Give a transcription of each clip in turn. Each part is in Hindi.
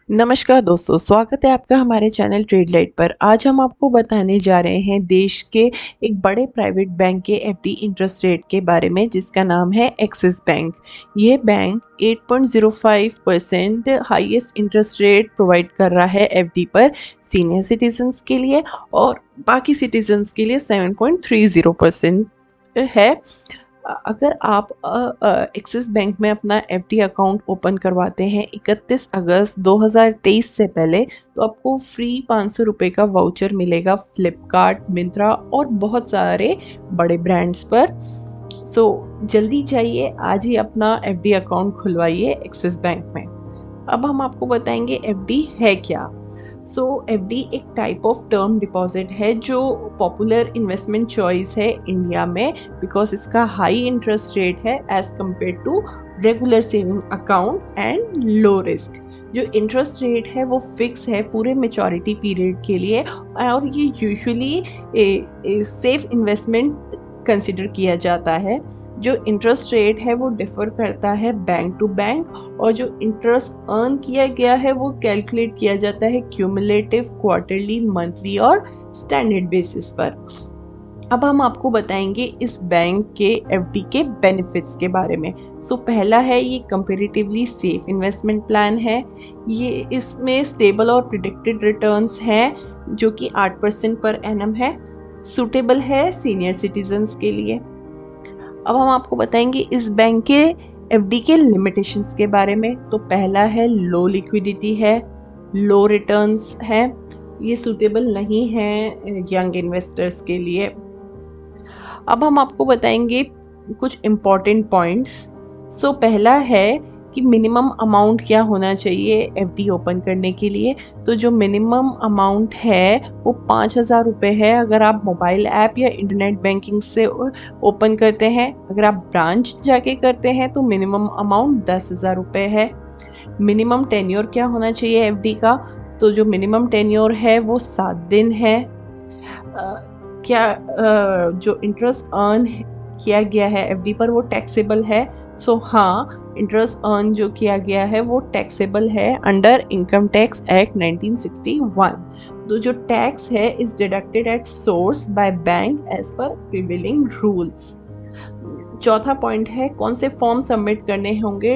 नमस्कार दोस्तों, स्वागत है आपका हमारे चैनल ट्रेडलाइट पर। आज हम आपको बताने जा रहे हैं देश के एक बड़े प्राइवेट बैंक के एफडी इंटरेस्ट रेट के बारे में, जिसका नाम है एक्सिस बैंक। ये bank 8.05% highest interest rate provide कर रहा है एफडी पर सीनियर सिटीजन्स के लिए, और बाकी सिटीजन्स के लिए 7.30% है। अगर आप एक्सिस बैंक में अपना एफडी अकाउंट ओपन करवाते हैं 31 अगस्त 2023 से पहले, तो आपको फ्री 500 रुपये का वाउचर मिलेगा फ्लिपकार्ट, मिंत्रा और बहुत सारे बड़े ब्रांड्स पर। सो जल्दी जाइए, आज ही अपना एफडी अकाउंट खुलवाइए एक्सिस बैंक में। अब हम आपको बताएंगे एफडी है क्या। सो एफडी एक टाइप ऑफ टर्म डिपॉजिट है जो पॉपुलर इन्वेस्टमेंट चॉइस है इंडिया में, बिकॉज इसका हाई इंटरेस्ट रेट है as compare to regular saving account and low risk. जो इंटरेस्ट रेट है वो फिक्स है पूरे मेचोरिटी पीरियड के लिए, और ये यूजुअली सेफ इन्वेस्टमेंट कंसिडर किया जाता है। जो इंटरेस्ट रेट है वो डिफर करता है बैंक टू बैंक, और जो इंटरेस्ट अर्न किया गया है वो कैलकुलेट किया जाता है क्यूमुलेटिव, क्वार्टरली, मंथली और स्टैंडर्ड बेसिस पर। अब हम आपको बताएंगे इस बैंक के एफडी के बेनिफिट्स के बारे में। पहला है, ये कंपैरेटिवली सेफ इन्वेस्टमेंट प्लान है। ये इसमें स्टेबल और प्रिडिक्टेड रिटर्न्स हैं जो कि 8% पर एनम है। सूटेबल है सीनियर सिटीजन्स के लिए। अब हम आपको बताएंगे इस बैंक के एफडी के लिमिटेशंस के बारे में। तो पहला है, लो लिक्विडिटी है, लो रिटर्न्स है, ये सूटेबल नहीं है यंग इन्वेस्टर्स के लिए। अब हम आपको बताएंगे कुछ इम्पॉर्टेंट पॉइंट्स। पहला है कि मिनिमम अमाउंट क्या होना चाहिए एफडी ओपन करने के लिए। तो जो मिनिमम अमाउंट है वो 5,000 रुपये है अगर आप मोबाइल ऐप या इंटरनेट बैंकिंग से ओपन करते हैं। अगर आप ब्रांच जाके करते हैं तो मिनिमम अमाउंट 10,000 रुपये है। मिनिमम टेन्योर क्या होना चाहिए एफडी का। तो जो मिनिमम टेन्योर है वो 7 दिन है। जो इंटरेस्ट अर्न किया गया है एफडी पर वो टैक्सेबल है। हाँ, इंटरेस्ट अर्न जो किया गया है वो टैक्सेबल है अंडर इनकम टैक्स एक्ट 1961। तो जो टैक्स है is deducted at source by bank as per prevailing rules. चौथा पॉइंट है, कौन से फॉर्म सबमिट करने होंगे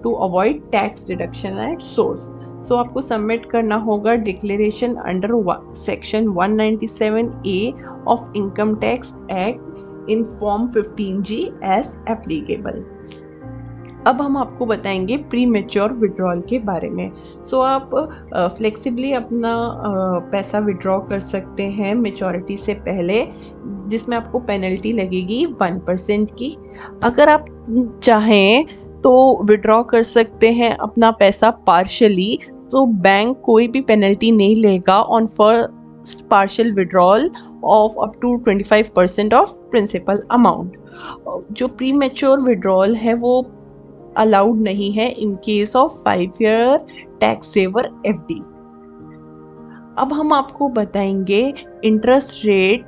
to avoid tax deduction at source. आपको सबमिट करना होगा declaration under section 197A of income tax act in form 15G as applicable. अब हम आपको बताएंगे प्री मेच्योर विड्रॉल के बारे में। आप फ्लेक्सिबली अपना पैसा विड्रॉ कर सकते हैं मेच्योरिटी से पहले, जिसमें आपको पेनल्टी लगेगी 1% की। अगर आप चाहें तो विड्रॉ कर सकते हैं अपना पैसा पार्शली, तो बैंक कोई भी पेनल्टी नहीं लेगा on first partial withdrawal of up to 25% of principal amount. जो प्री मेच्योर विड्रॉल है वो अलाउड नहीं है in case of 5 year tax saver FD. अब हम आपको बताएंगे इंटरेस्ट रेट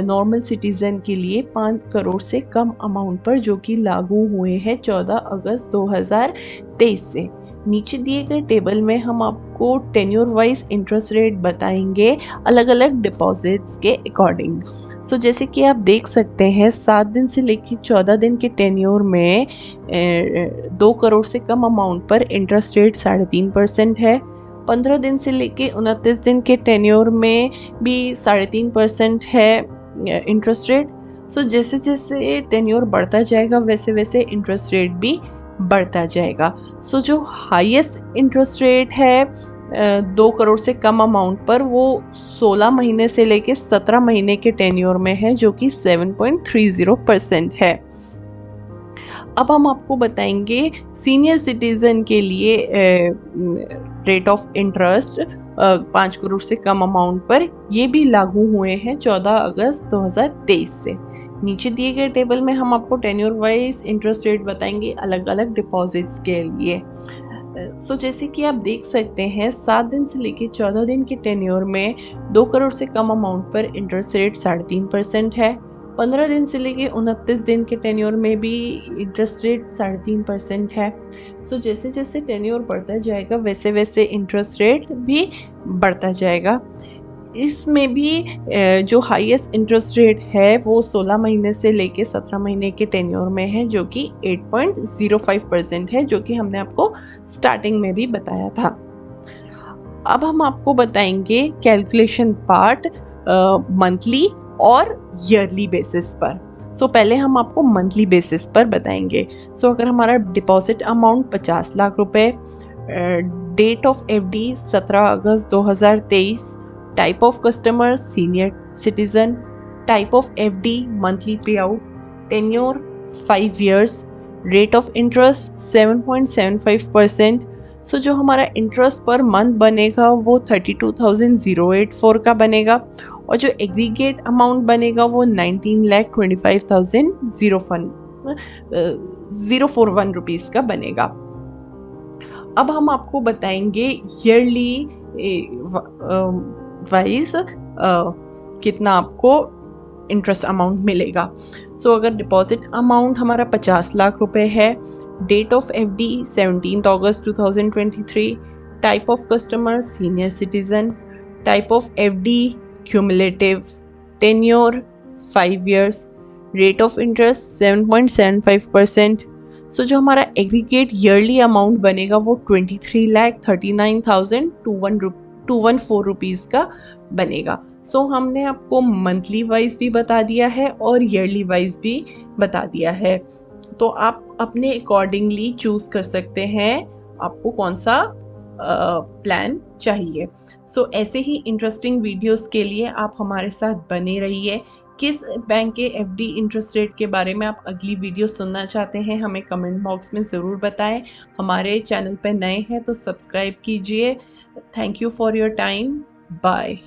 नॉर्मल सिटीजन के लिए 5 करोड़ से कम अमाउंट पर, जो कि लागू हुए हैं 14 अगस्त 2023 से। नीचे दिए गए टेबल में हम आपको टेन्योर वाइज इंटरेस्ट रेट बताएंगे अलग अलग डिपॉजिट्स के अकॉर्डिंग। जैसे कि आप देख सकते हैं 7 दिन से लेकर 14 दिन के टेन्योर में 2 करोड़ से कम अमाउंट पर इंटरेस्ट रेट 3.5% है। 15 दिन से लेके 29 दिन के टेन्योर में भी 3.5% है इंटरेस्ट रेट। जैसे जैसे टेन्योर बढ़ता जाएगा वैसे वैसे इंटरेस्ट रेट भी बढ़ता जाएगा। जो हाईएस्ट इंटरेस्ट रेट है 2 करोड़ से कम अमाउंट पर, वो 16 महीने से लेके 17 महीने के टेन्योर में है, जो कि 7.30% है। अब हम आपको बताएंगे सीनियर सिटीजन के लिए रेट ऑफ इंटरेस्ट 5 करोड़ से कम अमाउंट पर, ये भी लागू हुए हैं 14 अगस्त 2023 से। नीचे दिए गए टेबल में हम आपको टेन्योर वाइज इंटरेस्ट रेट बताएंगे अलग अलग डिपॉजिट्स के लिए। जैसे कि आप देख सकते हैं 7 दिन से लेकर 14 दिन के टेन्योर में 2 करोड़ से कम अमाउंट पर इंटरेस्ट रेट 3.5% है। 15 दिन से लेके 29 दिन के टेन्योर में भी इंटरेस्ट रेट 3.5% है। सो जैसे जैसे टेन्योर बढ़ता जाएगा वैसे वैसे इंटरेस्ट रेट भी बढ़ता जाएगा। इसमें भी जो हाईएस्ट इंटरेस्ट रेट है वो 16 महीने से लेके 17 महीने के टेन्योर में है, जो कि 8.05% है, जो कि हमने आपको स्टार्टिंग में भी बताया था। अब हम आपको बताएंगे कैलकुलेशन पार्ट मंथली और ईयरली बेसिस पर। पहले हम आपको मंथली बेसिस पर बताएंगे। अगर हमारा डिपॉजिट अमाउंट 50 लाख रुपए, date of FD 17 August 2023, type of customer senior citizen, type of FD monthly pay out, tenure 5 years, rate of interest 7.75%। जो हमारा इंटरेस्ट पर मंथ बनेगा वो 32,084 का बनेगा और जो एग्रीगेट अमाउंट बनेगा वो 19,25,041 रुपीज़ का बनेगा। अब हम आपको बताएंगे ईयरली वाइज कितना आपको इंटरेस्ट अमाउंट मिलेगा। अगर डिपॉजिट अमाउंट हमारा 50 लाख रुपए है, date of FD 17 August 2023, type of customer senior citizen, type of FD cumulative, tenure 5 years, rate of interest 7.75%। जो हमारा एग्रीगेट ईयरली अमाउंट बनेगा वो 23,39,214 रुपीज़ का बनेगा। हमने आपको मंथली वाइज भी बता दिया है और ईयरली वाइज भी बता दिया है, तो आप अपने अकॉर्डिंगली चूज कर सकते हैं आपको कौन सा प्लान चाहिए। ऐसे ही इंटरेस्टिंग वीडियोस के लिए आप हमारे साथ बने रहिए। किस बैंक के एफडी इंटरेस्ट रेट के बारे में आप अगली वीडियो सुनना चाहते हैं हमें कमेंट बॉक्स में ज़रूर बताएं। हमारे चैनल पर नए हैं तो सब्सक्राइब कीजिए। Thank you for your time. Bye.